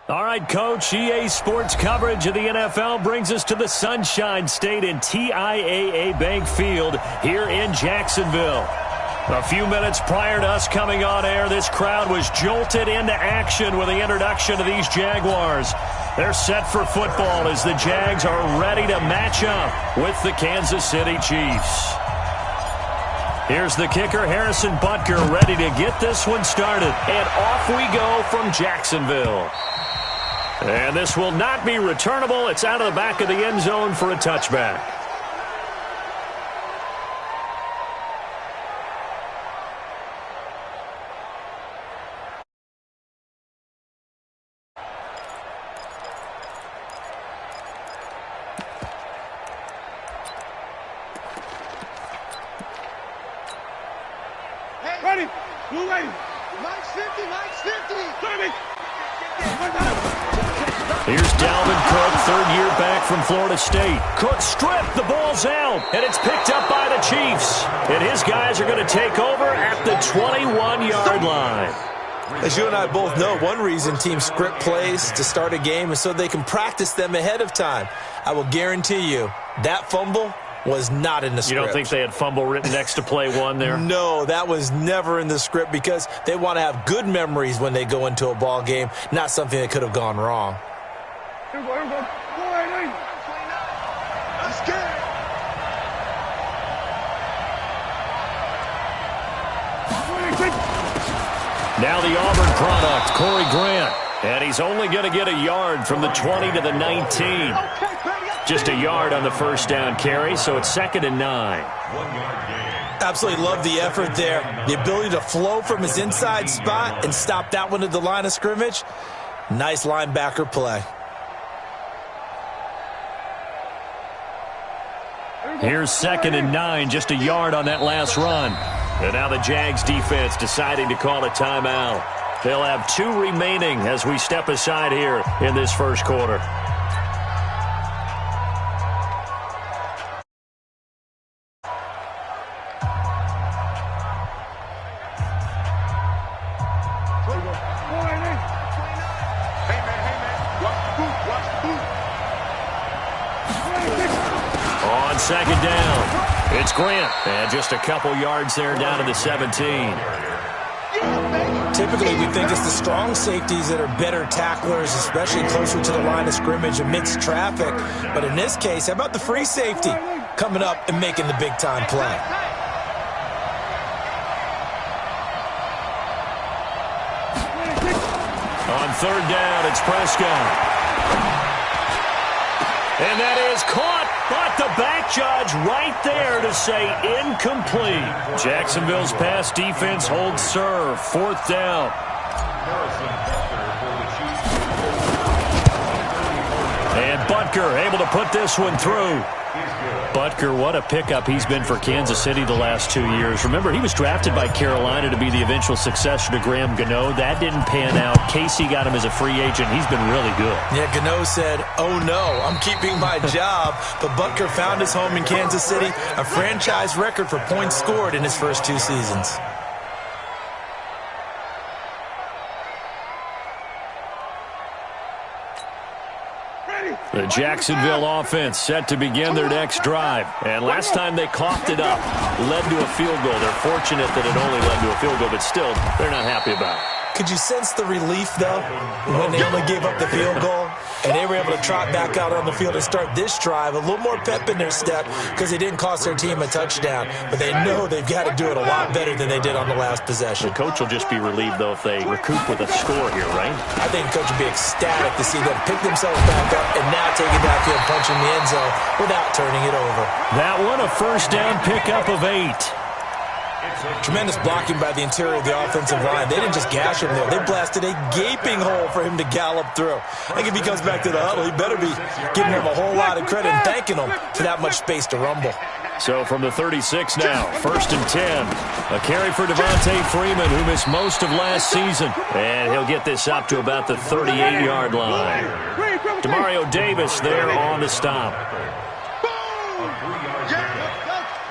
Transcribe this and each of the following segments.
All right, Coach, EA Sports coverage of the NFL brings us to the Sunshine State in TIAA Bank Field here in Jacksonville. A few minutes prior to us coming on air, this crowd was jolted into action with the introduction of these Jaguars. They're set for football as the Jags are ready to match up with the Kansas City Chiefs. Here's the kicker, Harrison Butker, ready to get this one started. And off we go from Jacksonville. And this will not be returnable. It's out of the back of the end zone for a touchback. Ready, blue ready. Mike's 50, Mike's 50. Here's Dalvin Cook, third year back from Florida State. Cook stripped, the ball's out, and it's picked up by the Chiefs. And his guys are going to take over at the 21-yard line. As you and I both know, one reason teams script plays to start a game is so they can practice them ahead of time. I will guarantee you that fumble was not in the script. You don't think they had fumble written next to play one there? No, that was never in the script because they want to have good memories when they go into a ball game, not something that could have gone wrong. Here we go, here we go. Let's get it. Now the Auburn product, Corey Grant. And he's only going to get a yard from the 20 to the 19. Just a yard on the first down carry, so it's 2nd and 9. Absolutely love the effort there. The ability to flow from his inside spot and stop that one at the line of scrimmage. Nice linebacker play. Here's 2nd and 9, just a yard on that last run. And now the Jags defense deciding to call a timeout. They'll have 2 remaining as we step aside here in this first quarter. On 2nd down, it's Grant. And just a couple yards there down to the 17. Typically, we think it's the strong safeties that are better tacklers, especially closer to the line of scrimmage amidst traffic. But in this case, how about the free safety coming up and making the big-time play? On 3rd down, it's Prescott. And that is caught, but the back judge right there to say incomplete. Jacksonville's pass defense holds serve. 4th down. And Butker able to put this one through. Butker, what a pickup he's been for Kansas City the last 2 years. Remember, he was drafted by Carolina to be the eventual successor to Graham Gano. That didn't pan out. Casey got him as a free agent. He's been really good. Yeah, Gano said, oh no, I'm keeping my job. But Butker found his home in Kansas City, a franchise record for points scored in his first 2 seasons. The Jacksonville offense set to begin their next drive. And last time they coughed it up, led to a field goal. They're fortunate that it only led to a field goal, but still, they're not happy about it. Could you sense the relief, though, when they only gave up the field goal? And they were able to trot back out on the field and start this drive. A little more pep in their step because they didn't cost their team a touchdown. But they know they've got to do it a lot better than they did on the last possession. The coach will just be relieved, though, if they recoup with a score here, right? I think the coach will be ecstatic to see them pick themselves back up and now take it downfield, punching the end zone without turning it over. That one a first down pickup of 8. Tremendous blocking by the interior of the offensive line. They didn't just gash him there. They blasted a gaping hole for him to gallop through. I think if he comes back to the huddle, he better be giving him a whole lot of credit and thanking him for that much space to rumble. So from the 36 now, 1st and 10. A carry for Devontae Freeman, who missed most of last season. And he'll get this up to about the 38-yard line. Demario Davis there on the stop.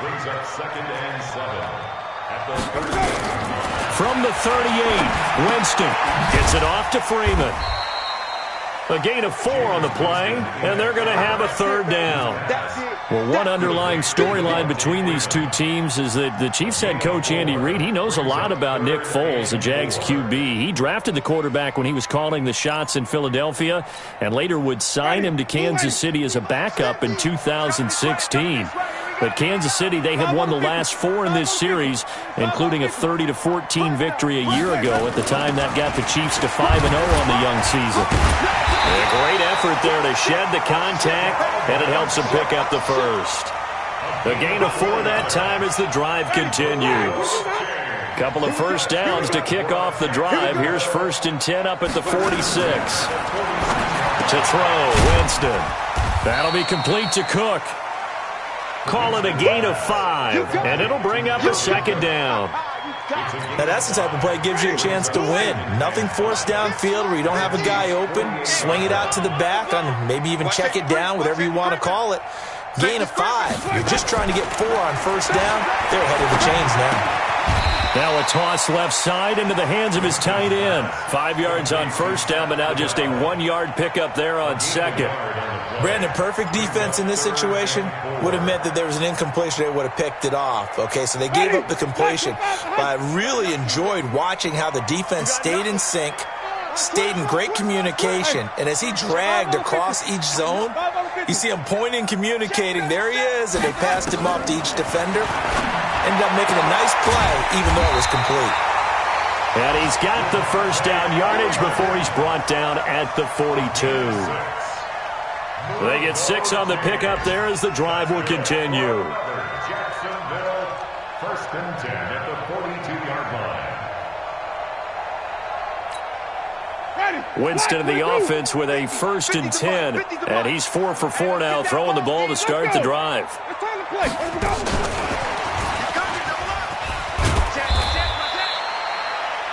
Brings up 2nd and 7. From the 38, Winston gets it off to Freeman. A gain of 4 on the play, and they're going to have a third down. Well, one underlying storyline between these two teams is that the Chiefs head coach Andy Reid, he knows a lot about Nick Foles, the Jags QB. He drafted the quarterback when he was calling the shots in Philadelphia and later would sign him to Kansas City as a backup in 2016. But Kansas City, they had won the last 4 in this series, including a 30-14 victory a year ago. At the time, that got the Chiefs to 5-0 on the young season. A great effort there to shed the contact, and it helps them pick up the first. A gain of 4 that time as the drive continues. Couple of first downs to kick off the drive. Here's 1st and 10 up at the 46. To throw, Winston. That'll be complete to Cook. Call it a gain of 5, and it'll bring up a second down. Now that's the type of play that gives you a chance to win. Nothing forced downfield where you don't have a guy open. Swing it out to the back, and maybe even check it down, whatever you want to call it. Gain of 5. You're just trying to get 4 on first down. They're ahead of the chains now. Now a toss left side into the hands of his tight end. 5 yards on first down, but now just a 1-yard pickup there on second. Brandon, perfect defense in this situation would have meant that there was an incompletion. They would have picked it off. Okay, so they gave up the completion. But I really enjoyed watching how the defense stayed in sync, stayed in great communication. And as he dragged across each zone, you see him pointing, communicating. There he is, and they passed him off to each defender. Ended up making a nice play, even though it was complete. And he's got the first down yardage before he's brought down at the 42. They get 6 on the pickup there as the drive will continue. Jacksonville, 1st and 10 at the 42-yard line. Winston in the offense with a 1st and 10, and he's 4 for 4 now, throwing the ball to start the drive.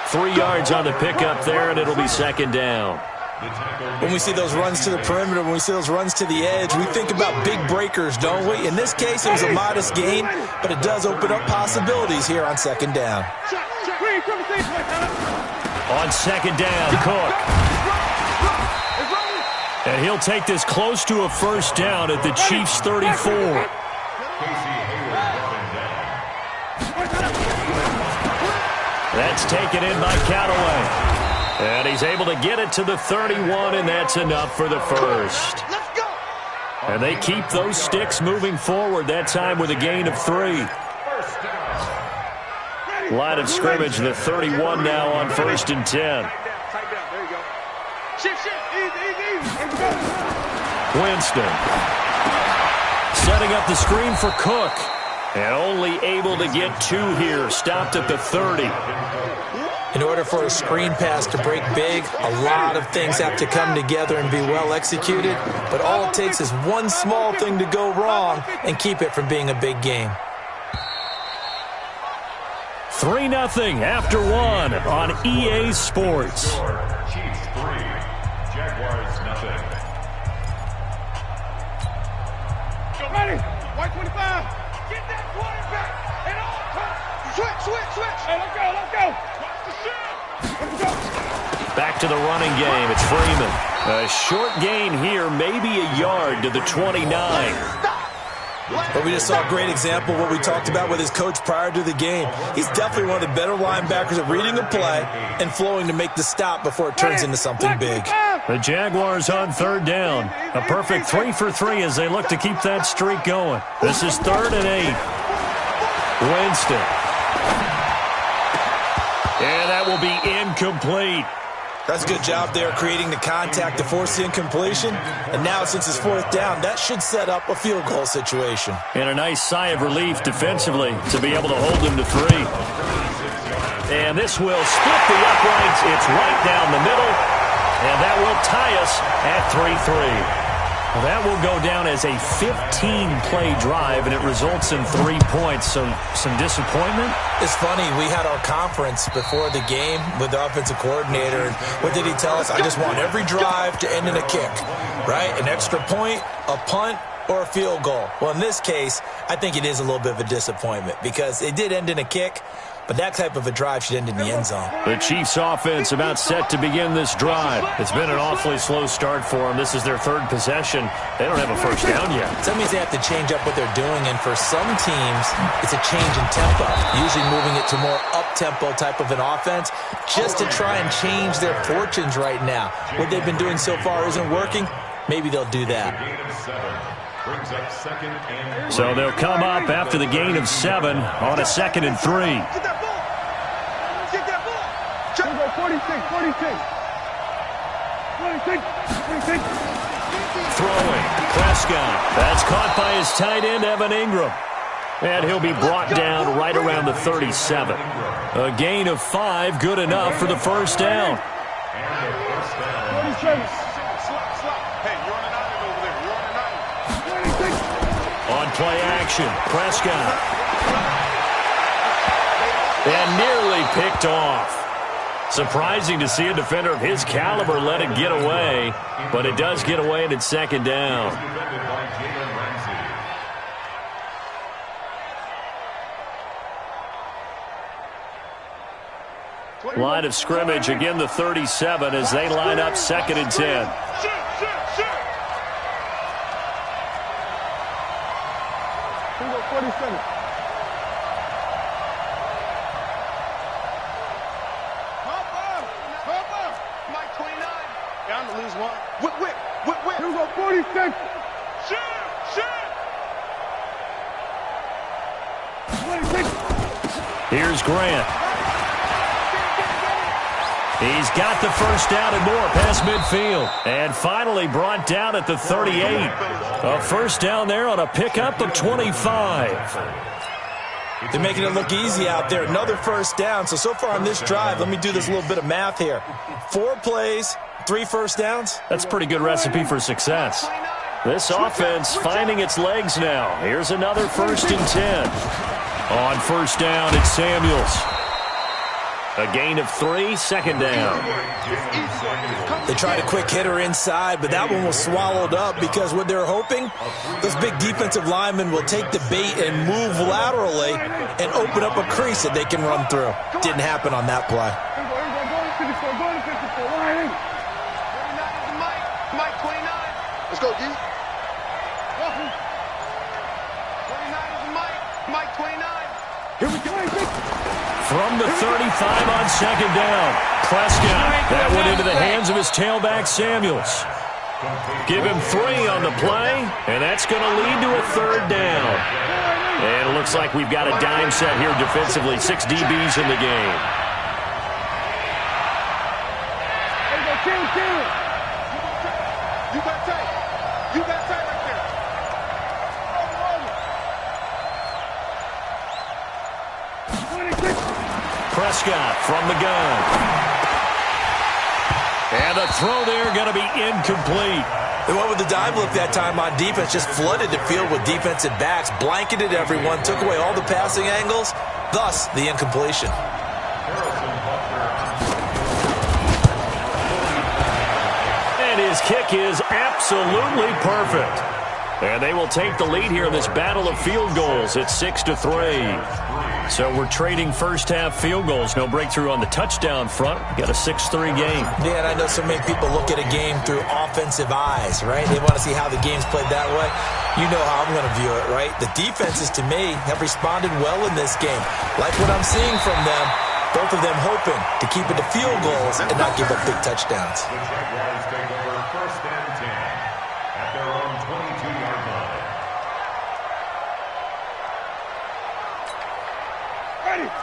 3 yards on the pickup there, and it'll be second down. When we see those runs to the perimeter, when we see those runs to the edge, we think about big breakers, don't we? In this case, it was a modest gain, but it does open up possibilities here on second down. On second down, Cook. And he'll take this close to a first down at the Chiefs' 34. That's taken in by Callaway. And he's able to get it to the 31, and that's enough for the first. And they keep those sticks moving forward, that time with a gain of 3. Line of scrimmage, the 31 now on 1st and 10. Winston. Setting up the screen for Cook. And only able to get 2 here, stopped at the 30. In order for a screen pass to break big, a lot of things have to come together and be well executed. But all it takes is one small thing to go wrong and keep it from being a big game. 3-0 after 1 on EA Sports. Chiefs 3, Jaguars 0. Ready? White 25. Get that quarterback and all time. Switch. Hey, let's go. Back to the running game. It's Freeman. A short gain here, maybe a yard to the 29. But we just saw a great example of what we talked about with his coach prior to the game. He's definitely one of the better linebackers at reading a play and flowing to make the stop before it turns into something big. The Jaguars on 3rd down. A perfect 3 for 3 as they look to keep that streak going. This is 3rd and 8. Winston. And that will be incomplete. That's a good job there creating the contact to force the incompletion. And now since it's 4th down, that should set up a field goal situation. And a nice sigh of relief defensively to be able to hold him to 3. And this will split the uprights. It's right down the middle. And that will tie us at 3-3. Well, that will go down as a 15-play drive, and it results in 3 points. So some disappointment? It's funny. We had our conference before the game with the offensive coordinator. And what did he tell us? I just want every drive to end in a kick, right? An extra point, a punt, or a field goal? Well, in this case, I think it is a little bit of a disappointment because it did end in a kick, but that type of a drive should end in the end zone. The Chiefs offense about set to begin this drive. It's been an awfully slow start for them. This is their third possession. They don't have a first down yet. So that means they have to change up what they're doing, and for some teams, it's a change in tempo, usually moving it to more up-tempo type of an offense just to try and change their fortunes right now. What they've been doing so far isn't working. Maybe they'll do that. So they'll come up after the gain of 7 on a 2nd and 3. Get that ball. Get that ball. Check. 46. Throwing. Prescott. That's caught by his tight end, Evan Ingram. And he'll be brought down right around the 37. A gain of 5, good enough for the first down. 47. Hey, you're on an island over there. You're on an island. 26. On play action, Prescott. And nearly picked off. Surprising to see a defender of his caliber let it get away, but it does get away and it's 2nd down. Line of scrimmage, again the 37 as they line up 2nd and 10. Mike 29. Down to lose one. Whip. Here we go, 46. Shoot. 26. Here's Grant. He's got the first down and more past midfield. And finally brought down at the 38. A first down there on a pickup of 25. They're making it look easy out there. Another first down. So far on this drive, let me do this little bit of math here. 4 plays, 3 first downs. That's a pretty good recipe for success. This offense finding its legs now. Here's another 1st and 10. On first down, it's Samuels. A gain of 3, 2nd down. They tried a quick hitter inside, but that one was swallowed up because what they're hoping, those big defensive linemen will take the bait and move laterally and open up a crease that they can run through. Didn't happen on that play. Mike 29. Let's go, D. 29 is Mike 29. Here we go. From the 35 on 2nd down. Prescott. That went into the hands of his tailback, Samuels. Give him 3 on the play, and that's going to lead to a 3rd down. And it looks like we've got a dime set here defensively. 6 DBs in the game. You got tight. You got tight right there. Prescott from the gun. And the throw there going to be incomplete. They went with the dive look that time on defense, just flooded the field with defensive backs, blanketed everyone, took away all the passing angles, thus the incompletion. And his kick is absolutely perfect. And they will take the lead here in this battle of field goals. It's 6-3. So we're trading first-half field goals. No breakthrough on the touchdown front. We got a 6-3 game. Yeah, and I know so many people look at a game through offensive eyes, right? They want to see how the game's played that way. You know how I'm going to view it, right? The defenses, to me, have responded well in this game. Like what I'm seeing from them, both of them hoping to keep it to field goals and not give up big touchdowns. The Jaguars take over 1st and 10 at their own 22-yard line.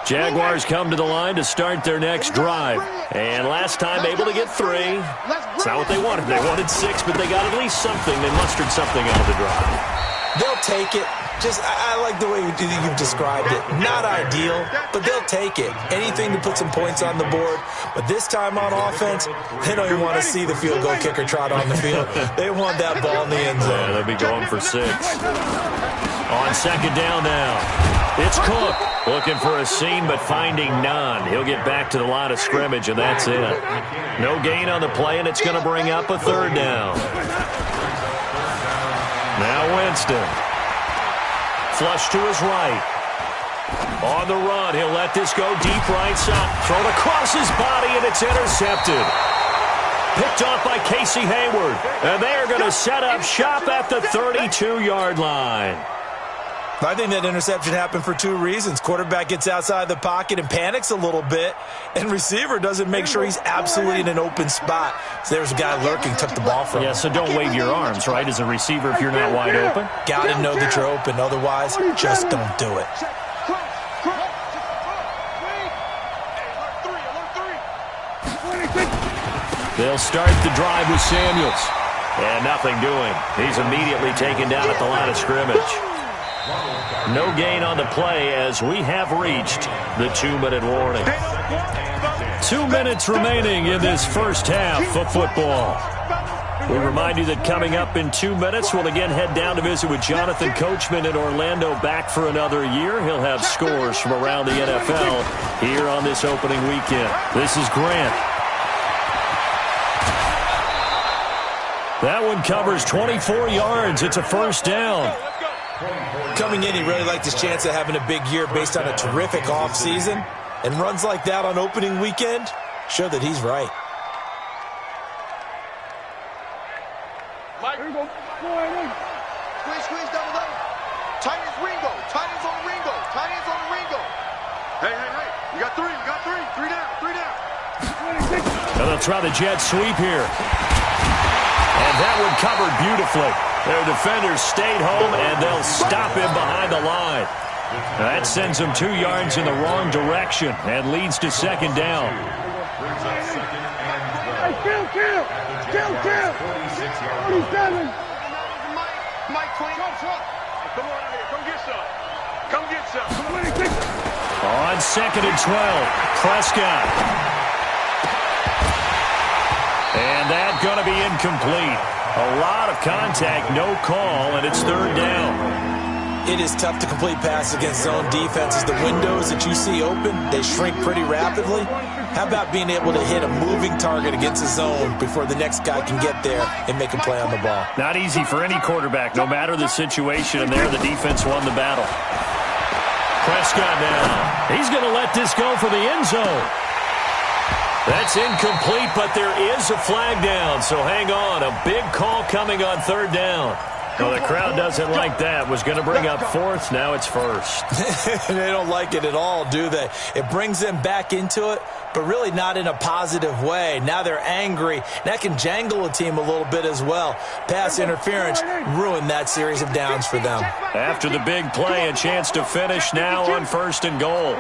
Jaguars come to the line to start their next drive. And last time able to get 3. It's not what they wanted. They wanted 6, but they got at least something. They mustered something out of the drive. They'll take it. I like the way you've described it. Not ideal, but they'll take it. Anything to put some points on the board. But this time on offense, they don't even want to see the field goal kicker trot on the field. They want that ball in the end zone. Yeah, they'll be going for 6. On 2nd down now. It's Cook looking for a seam but finding none. He'll get back to the line of scrimmage, and that's it. No gain on the play, and it's going to bring up a 3rd down. Now Winston. Flush to his right. On the run, he'll let this go deep right side. Thrown across his body, and it's intercepted. Picked off by Casey Hayward. And they are going to set up shop at the 32-yard line. I think that interception happened for two reasons. Quarterback gets outside the pocket and panics a little bit, and receiver doesn't make sure he's absolutely in an open spot. So there's a guy lurking, took the ball from him. Yeah, so don't wave your arms, right, as a receiver if you're not wide open. Got to know that you're open. Otherwise, just don't do it. They'll start the drive with Samuels. And nothing doing. He's immediately taken down at the line of scrimmage. No gain on the play as we have reached the 2-minute warning. 2 minutes remaining in this first half of football. We remind you that coming up in 2 minutes, we'll again head down to visit with Jonathan Coachman in Orlando, back for another year. He'll have scores from around the NFL here on this opening weekend. This is Grant. That one covers 24 yards. It's a first down. Coming in, he really liked his chance of having a big year based on a terrific offseason. And runs like that on opening weekend show that he's right. Mike. Squeeze, squeeze, double, double. Tight ends, Ringo. Tight ends on Ringo. Tight ends on Ringo. Hey, hey, hey. You got three. You got three. Three down. Three down. And they'll try the jet sweep here. And that one covered beautifully. Their defenders stayed home, and they'll stop him behind the line. That sends him 2 yards in the wrong direction and leads to second down. Hey, kill. 47. Mike, 20. Come on out here. Come get some. Come get some. On second and 12, Prescott. And that's going to be incomplete. A lot of contact, no call, and it's third down. It is tough to complete passes against zone defenses. The windows that you see open, they shrink pretty rapidly. How about being able to hit a moving target against a zone before the next guy can get there and make a play on the ball? Not easy for any quarterback, no matter the situation, and there the defense won the battle. Prescott now. He's going to let this go for the end zone. That's incomplete, but there is a flag down, so hang on. A big call coming on third down. Well, the crowd doesn't like that. Was going to bring up fourth. Now it's first. They don't like it at all, do they? It brings them back into it, but really not in a positive way. Now they're angry. That can jangle a team a little bit as well. Pass interference ruined that series of downs for them. After the big play, a chance to finish now on first and goal.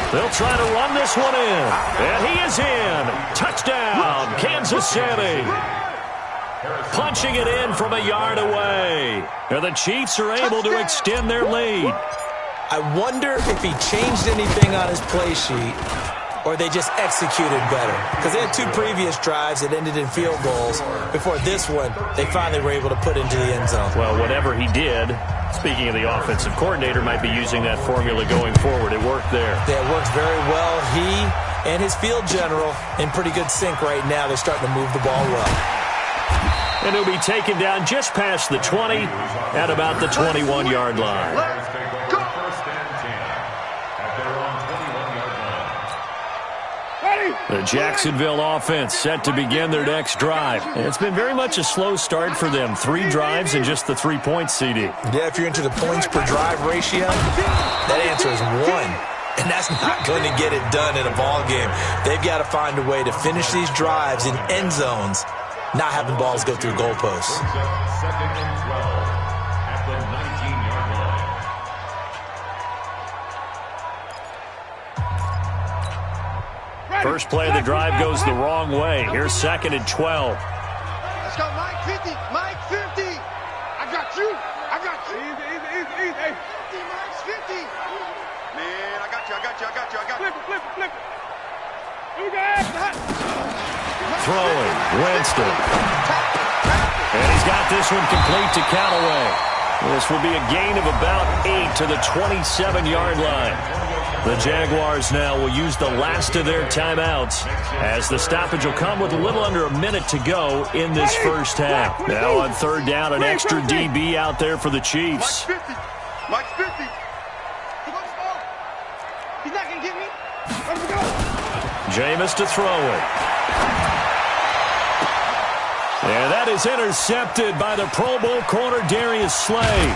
They'll try to run this one in. And he is in. Touchdown, Kansas City. Punching it in from a yard away. And the Chiefs are able to extend their lead. I wonder if he changed anything on his play sheet or they just executed better. Because they had two previous drives that ended in field goals. Before this one, they finally were able to put into the end zone. Well, whatever he did, speaking of the offensive coordinator, might be using that formula going forward. It worked there. Yeah, it worked very well. He and his field general in pretty good sync right now. They're starting to move the ball well. And he'll be taken down just past the 20 at about the 21-yard line. The Jacksonville offense set to begin their next drive. And it's been very much a slow start for them. 3 drives and just the 3 points, CD. Yeah, if you're into the points per drive ratio, that answer is 1. And that's not going to get it done in a ball game. They've got to find a way to finish these drives in end zones, not having balls go through goalposts. Second and 12 at the 19-yard line. First play of the drive goes the wrong way. Here's second and 12. Let's go, Mike 50. Mike 50. I got you. I got you. Easy. Hey. 50, Mike's 50. Man, I got you. Flip it. You got it. Throwing, Winston. And he's got this one complete to Callaway. This will be a gain of about 8 to the 27-yard line. The Jaguars now will use the last of their timeouts as the stoppage will come with a little under a minute to go in this first half. Now on third down, an extra DB out there for the Chiefs. Mike's 50. Mike's 50. He's not going to get me. Let him go. Jameis to throw it. And that is intercepted by the Pro Bowl corner Darius Slay.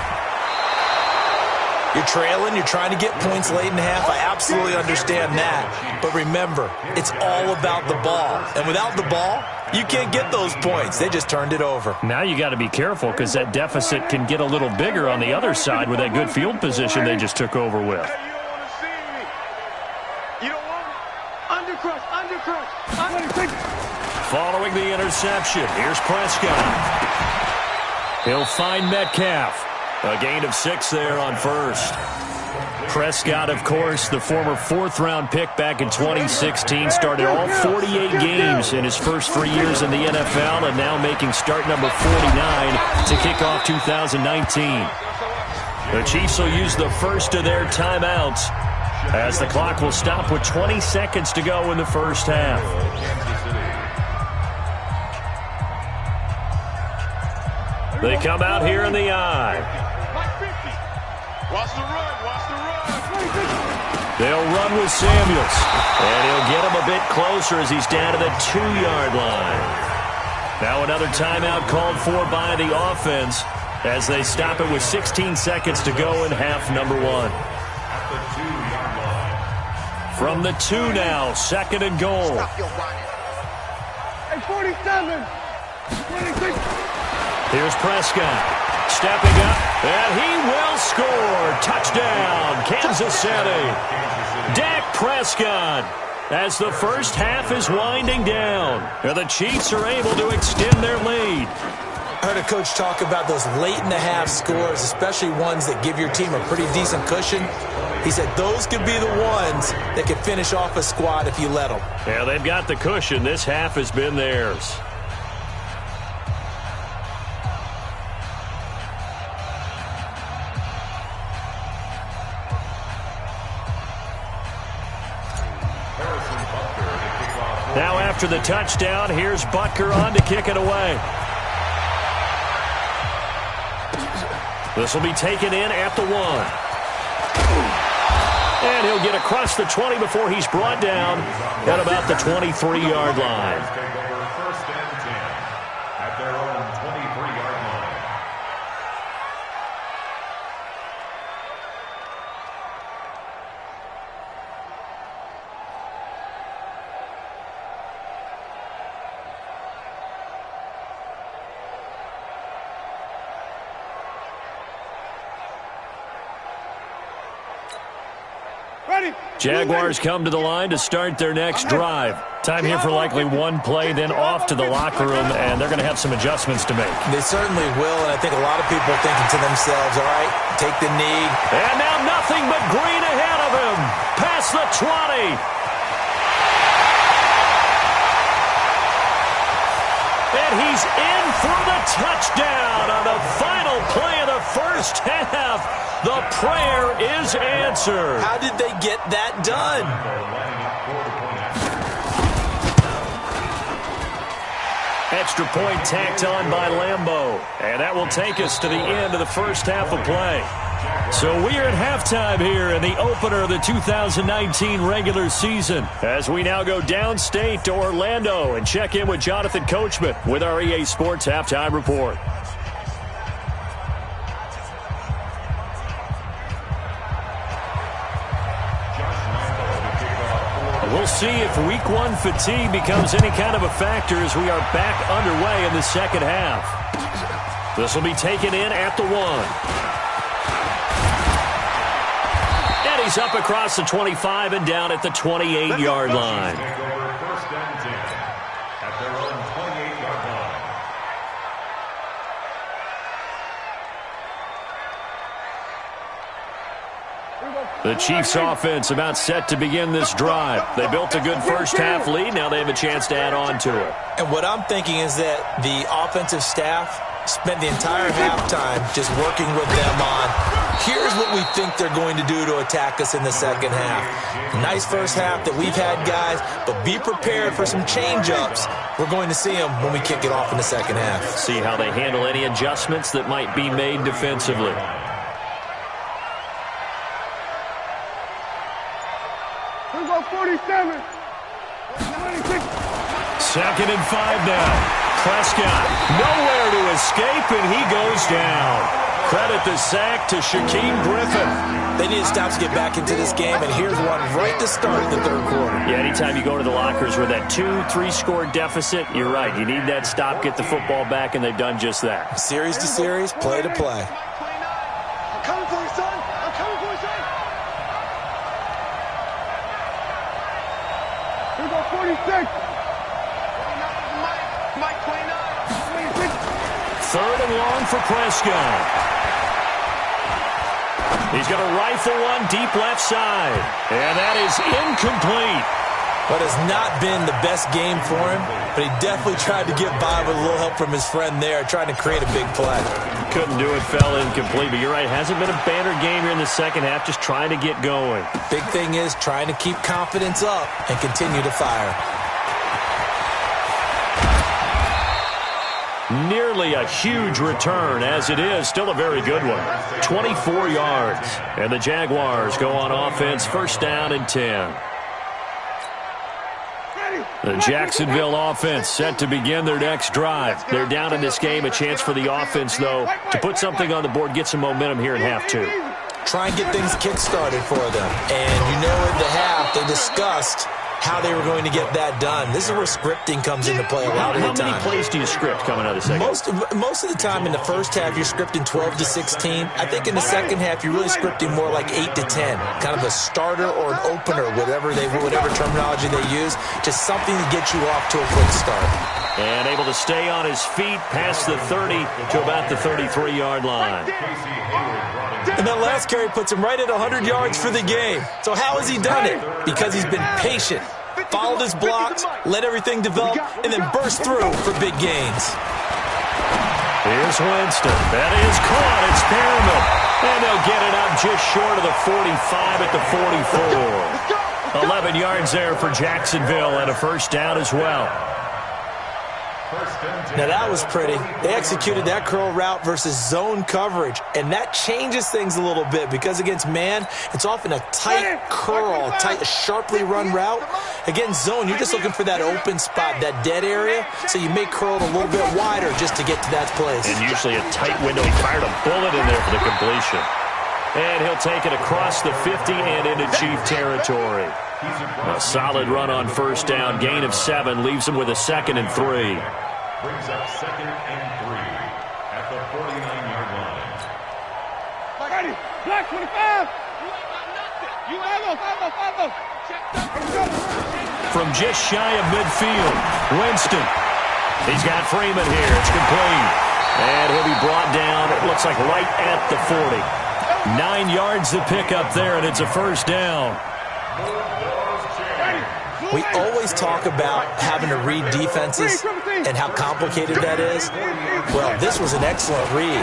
You're trailing, you're trying to get points late in the half. I absolutely understand that. But remember, it's all about the ball. And without the ball, you can't get those points. They just turned it over. Now you got to be careful because that deficit can get a little bigger on the other side with that good field position they just took over with. Hey, you don't want to see me. You don't want me. Undercrush, undercrush, undercrush. Following the interception, here's Prescott. He'll find Metcalf. A gain of 6 there on first. Prescott, of course, the former 4th-round pick back in 2016, started all 48 games in his first 3 years in the NFL, and now making start number 49 to kick off 2019. The Chiefs will use the first of their timeouts as the clock will stop with 20 seconds to go in the first half. They come out here in the I. Watch the run, watch the run. They'll run with Samuels. And he'll get him a bit closer as he's down to the 2-yard line. Now another timeout called for by the offense as they stop it with 16 seconds to go in half number 1. From the 2 now, 2nd and goal. Hey, 47. 26. Here's Prescott, stepping up, and he will score. Touchdown, Kansas City. Dak Prescott, as the first half is winding down, and the Chiefs are able to extend their lead. I heard a coach talk about those late-in-the-half scores, especially ones that give your team a pretty decent cushion. He said those could be the ones that could finish off a squad if you let them. Yeah, they've got the cushion. This half has been theirs. Now after the touchdown, here's Butker on to kick it away. This will be taken in at the 1. And he'll get across the 20 before he's brought down at about the 23-yard line. First and 10 at their own 23-yard line. Jaguars come to the line to start their next drive. Time here for likely one play, then off to the locker room, and they're going to have some adjustments to make. They certainly will, and I think a lot of people are thinking to themselves, all right, take the knee. And now nothing but green ahead of him. Past the 20. And he's in for the touchdown on the final play of the first half. The prayer is answered. How did they get that done? Extra point tacked on by Lambeau. And that will take us to the end of the first half of play. So we are at halftime here in the opener of the 2019 regular season as we now go downstate to Orlando and check in with Jonathan Coachman with our EA Sports Halftime Report. We'll see if week 1 fatigue becomes any kind of a factor as we are back underway in the second half. This will be taken in at the 1. And he's up across the 25 and down at the 28-yard line. First and 10 at their own 28-yard line. Here we go. The Chiefs offense about set to begin this drive. They built a good first half lead. Now they have a chance to add on to it. And what I'm thinking is that the offensive staff spent the entire halftime just working with them on, here's what we think they're going to do to attack us in the second half. Nice first half that we've had, guys, but be prepared for some change-ups. We're going to see them when we kick it off in the second half. See how they handle any adjustments that might be made defensively. Here we go, 47. 26. 2nd and 5 now. Prescott nowhere to escape, and he goes down. Credit the sack to Shaquem Griffin. They need stops to get back into this game, and here's one right to start the third quarter. Yeah, anytime you go to the lockers with that 2-3 score deficit, you're right. You need that stop, get the football back, and they've done just that. Series to series, play to play. I'm coming for you, son. I'm coming for you, son. Here we go, 46. Mike 29. 3rd and long for Prescott. He's going to rifle one deep left side. And that is incomplete. But has not been the best game for him, but he definitely tried to get by with a little help from his friend there, trying to create a big play. Couldn't do it, fell incomplete. But you're right, hasn't been a banner game here in the second half, just trying to get going. Big thing is trying to keep confidence up and continue to fire. Nearly a huge return, as it is. Still a very good one. 24 yards. And the Jaguars go on offense, 1st down and 10. The Jacksonville offense set to begin their next drive. They're down in this game. A chance for the offense, though, to put something on the board, get some momentum here in half 2. Try and get things kick-started for them. And you know at the half, they discussed how they were going to get that done. This is where scripting comes into play a lot of the time. How many plays do you script coming out of the second? Most of the time in the first half, you're scripting 12 to 16. I think in the second half, you're really scripting more like 8 to 10. Kind of a starter or an opener, whatever terminology they use. Just something to get you off to a quick start. And able to stay on his feet past the 30 to about the 33-yard line. And that last carry puts him right at 100 yards for the game. So how has he done it? Because he's been patient, followed his blocks, let everything develop, and then burst through for big gains. Here's Winston. That is caught. It's Perriman. And they'll get it up just short of the 45 at the 44. 11 yards there for Jacksonville and a 1st down as well. Now that was pretty. They executed that curl route versus zone coverage, and that changes things a little bit because against man, it's often a tight curl, sharply run route. Against zone, you're just looking for that open spot, that dead area, so you may curl it a little bit wider just to get to that place. And usually a tight window. He fired a bullet in there for the completion. And he'll take it across the 50 and into Chief territory. A solid run on 1st down. Gain of 7 leaves him with a 2nd and 3. Brings up 2nd and 3 at the 49-yard line. Ready. Black 25. You follow. From just shy of midfield, Winston. He's got Freeman here. It's complete. And he'll be brought down, it looks like right at the 40. 9 yards to pick up there, and it's a 1st down. We always talk about having to read defenses and how complicated that is. Well, this was an excellent read.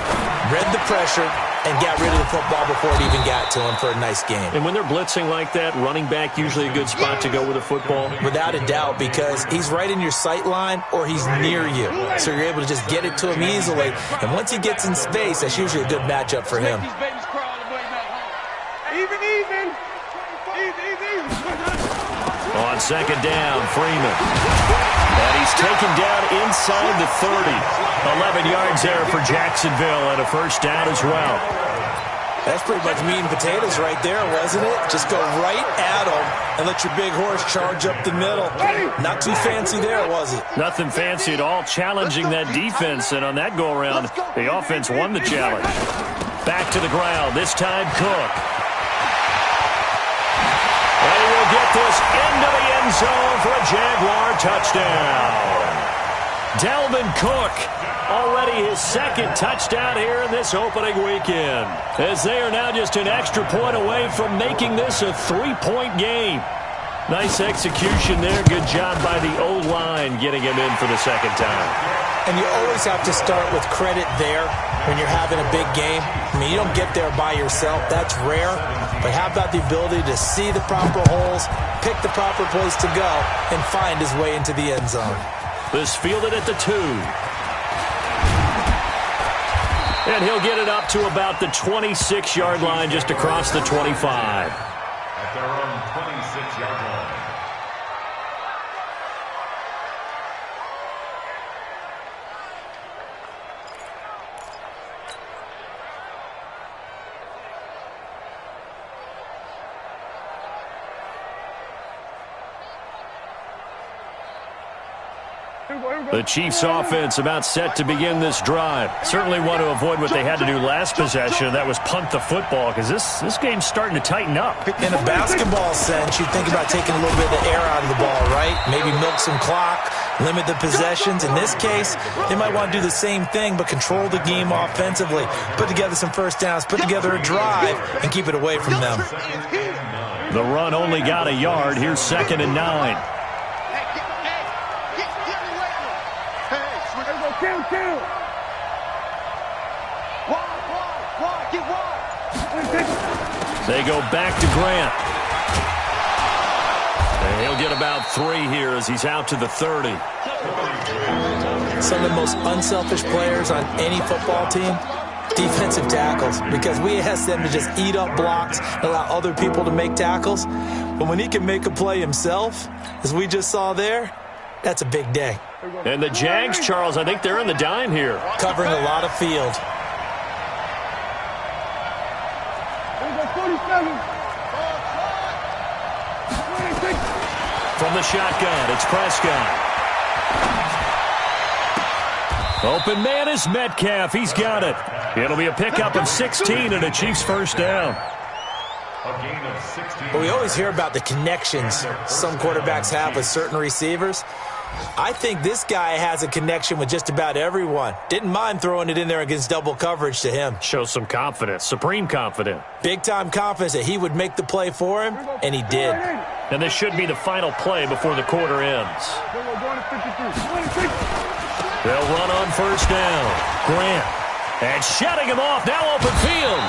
Read the pressure and got rid of the football before it even got to him for a nice game. And when they're blitzing like that, running back usually a good spot to go with the football? Without a doubt, because he's right in your sight line or he's near you. So you're able to just get it to him easily. And once he gets in space, that's usually a good matchup for him. Even. On 2nd down, Freeman. And he's taken down inside the 30. 11 yards there for Jacksonville and a 1st down as well. That's pretty much meat and potatoes right there, wasn't it? Just go right at him and let your big horse charge up the middle. Not too fancy there, was it? Nothing fancy at all, challenging that defense. And on that go-around, the offense won the challenge. Back to the ground, this time Cook. And he will get this into the end zone for a Jaguar touchdown. Dalvin Cook Already his second touchdown here in this opening weekend, as they are now just an extra point away from making this a 3-point game. Nice execution there. Good job by the O-line getting him in for the second time. And you always have to start with credit there when you're having a big game. I mean, you don't get there by yourself. That's rare. But how about the ability to see the proper holes, pick the proper place to go, and find his way into the end zone? This fielded at the 2. And he'll get it up to about the 26-yard line, just across the 25. At their own 26-yard line. The Chiefs offense about set to begin this drive. Certainly want to avoid what they had to do last possession. That was punt the football, because this game's starting to tighten up. In a basketball sense, you think about taking a little bit of the air out of the ball, right? Maybe milk some clock, limit the possessions. In this case, they might want to do the same thing, but control the game offensively. Put together some first downs, put together a drive, and keep it away from them. The run only got a yard. Here's 2nd and 9. They go back to Grant. And he'll get about 3 here as he's out to the 30. Some of the most unselfish players on any football team, defensive tackles, because we ask them to just eat up blocks and allow other people to make tackles. But when he can make a play himself, as we just saw there, that's a big day. And the Jags, Charles, I think they're in the dime here. Covering a lot of field. From the shotgun, it's Prescott. Open man is Metcalf. He's got it. It'll be a pickup of 16 and a Chiefs first down. But we always hear about the connections some quarterbacks have with certain receivers. I think this guy has a connection with just about everyone. Didn't mind throwing it in there against double coverage to him. Shows some confidence, supreme confidence. Big-time confidence that he would make the play for him, and he did. And this should be the final play before the quarter ends. They'll run on first down. Grant. And shutting him off, now open field.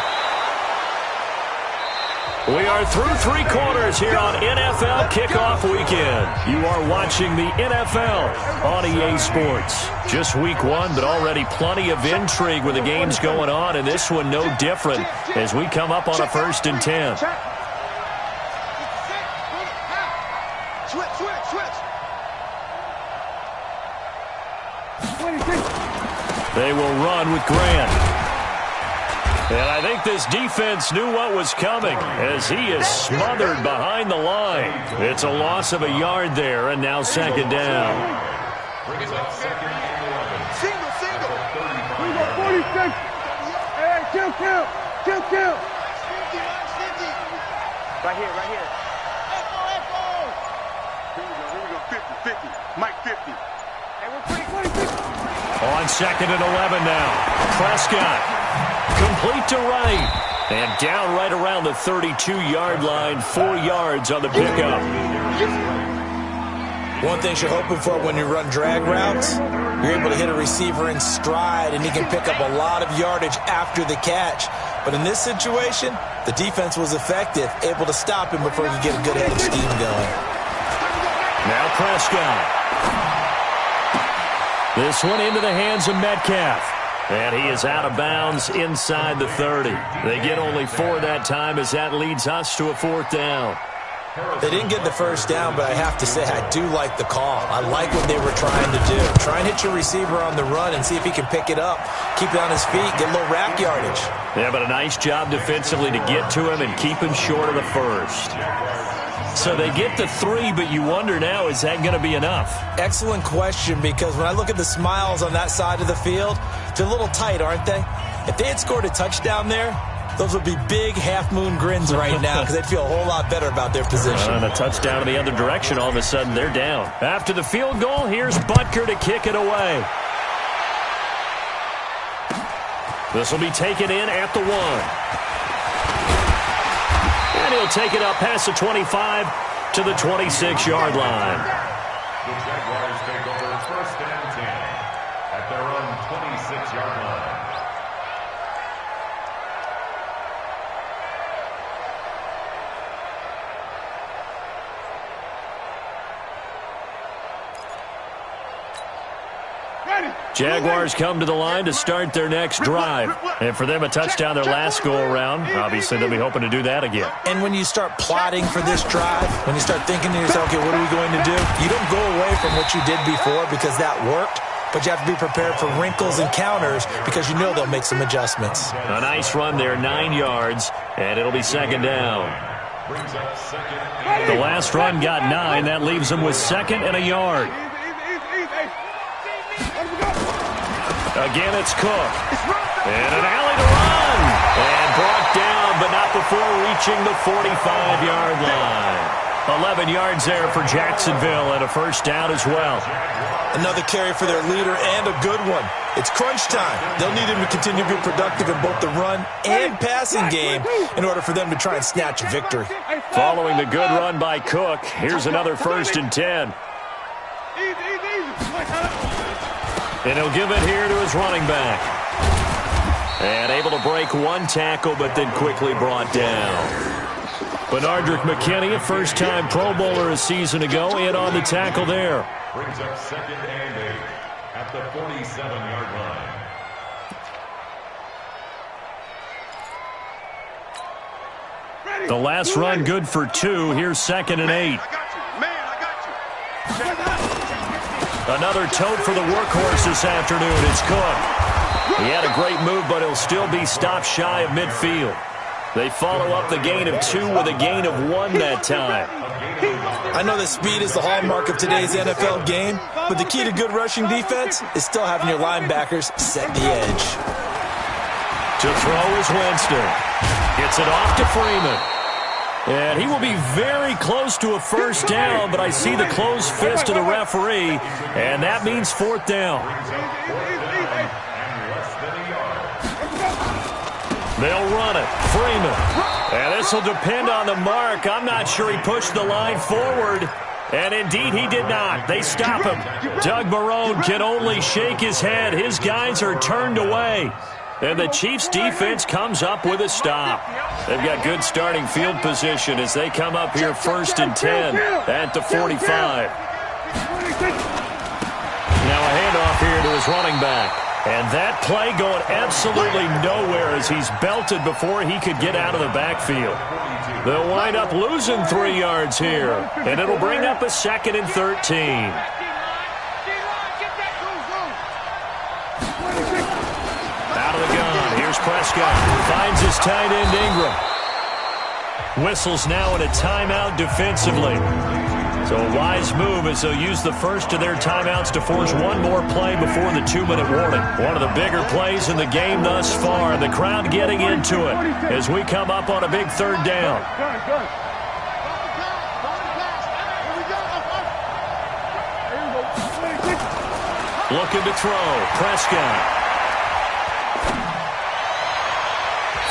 We are through 3 quarters here on NFL Kickoff Weekend. You are watching the NFL on EA Sports. Just week 1, but already plenty of intrigue with the games going on, and this one no different as we come up on a 1st and 10. They will run with Grant. And I think this defense knew what was coming as he is smothered behind the line. It's a loss of a yard there, and now 2nd down. Single. We got 46. Hey, kill. 50, right here. Here we go. 50. Mike 50. Hey, we're 26. On 2nd and 11 now. Prescott. Complete to right. And down right around the 32-yard line. 4 yards on the pickup. One thing you're hoping for when you run drag routes, you're able to hit a receiver in stride, and he can pick up a lot of yardage after the catch. But in this situation, the defense was effective, able to stop him before he could get a good head of steam going. Now Prescott. This one into the hands of Metcalf. And he is out of bounds inside the 30. They get only 4 that time as that leads us to a 4th down. They didn't get the first down, but I have to say I do like the call. I like what they were trying to do. Try and hit your receiver on the run and see if he can pick it up. Keep it on his feet, get a little rack yardage. Yeah, but a nice job defensively to get to him and keep him short of the first. So they get the 3, but you wonder now, is that going to be enough? Excellent question, because when I look at the smiles on that side of the field, they're a little tight, aren't they? If they had scored a touchdown there, those would be big half-moon grins right now because they'd feel a whole lot better about their position. And a touchdown in the other direction, all of a sudden they're down. After the field goal, here's Butker to kick it away. This will be taken in at the 1. And he'll take it up past the 25 to the 26-yard line. The Jaguars take over 1st and 10 at their own 26-yard line. Jaguars come to the line to start their next drive. And for them, a touchdown their last go-around. Obviously, they'll be hoping to do that again. And when you start plotting for this drive, when you start thinking to yourself, okay, what are we going to do? You don't go away from what you did before because that worked, but you have to be prepared for wrinkles and counters because you know they'll make some adjustments. A nice run there, 9 yards, and it'll be 2nd down. The last run got 9. That leaves them with 2nd and a yard. Again, it's Cook. And an alley to run. And brought down, but not before reaching the 45-yard line. 11 yards there for Jacksonville and a 1st down as well. Another carry for their leader and a good one. It's crunch time. They'll need him to continue to be productive in both the run and passing game in order for them to try and snatch a victory. Following the good run by Cook, here's another 1st and 10. And he'll give it here to his running back. And able to break one tackle, but then quickly brought down. Benardrick McKinney, a first-time Pro Bowler a season ago, in on the tackle there. Brings up 2nd and 8 at the 47-yard line. The last run good for 2. Here's 2nd and 8. Another tote for the workhorse this afternoon. It's Cook. He had a great move, but he'll still be stopped shy of midfield. They follow up the gain of 2 with a gain of 1 that time. I know that speed is the hallmark of today's NFL game, but the key to good rushing defense is still having your linebackers set the edge. To throw is Winston. Gets it off to Freeman. And he will be very close to a 1st down, but I see the closed fist of the referee, and that means 4th down. They'll run it. Freeman. And this will depend on the mark. I'm not sure he pushed the line forward. And indeed, he did not. They stop him. Doug Marrone can only shake his head. His guys are turned away. And the Chiefs' defense comes up with a stop. They've got good starting field position as they come up here 1st and 10 at the 45. Now a handoff here to his running back. And that play going absolutely nowhere as he's belted before he could get out of the backfield. They'll wind up losing 3 yards here. And it'll bring up a 2nd and 13. Prescott finds his tight end Ingram. Whistles now in a timeout defensively. So a wise move as they'll use the first of their timeouts to force one more play before the 2-minute warning. One of the bigger plays in the game thus far. The crowd getting into it as we come up on a big 3rd down. Looking to throw. Prescott.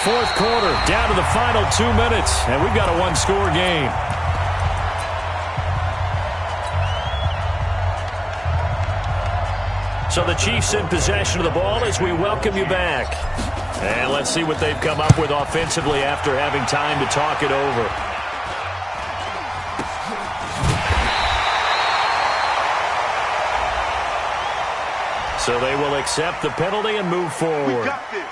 4th quarter, down to the final 2 minutes, and we've got a 1-score game. So the Chiefs in possession of the ball as we welcome you back. And let's see what they've come up with offensively after having time to talk it over. So they will accept the penalty and move forward. We got this.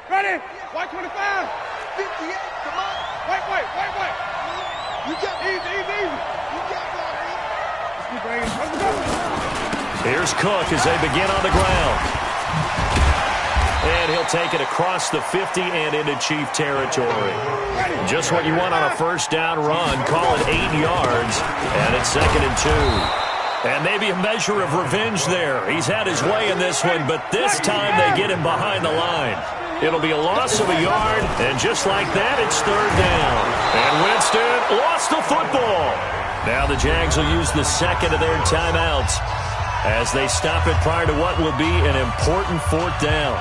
Ready? White 25. 58, come on. Wait. You got Easy. You got that. Let's keep bringing. Let's go. Here's Cook as they begin on the ground. And he'll take it across the 50 and into Chief territory. Just what you want on a 1st down run. Call it 8 yards. And it's 2nd and 2. And maybe a measure of revenge there. He's had his way in this one, but this time they get him behind the line. It'll be a loss of a yard, and just like that, it's third down. And Winston lost the football. Now the Jags will use the second of their timeouts as they stop it prior to what will be an important fourth down.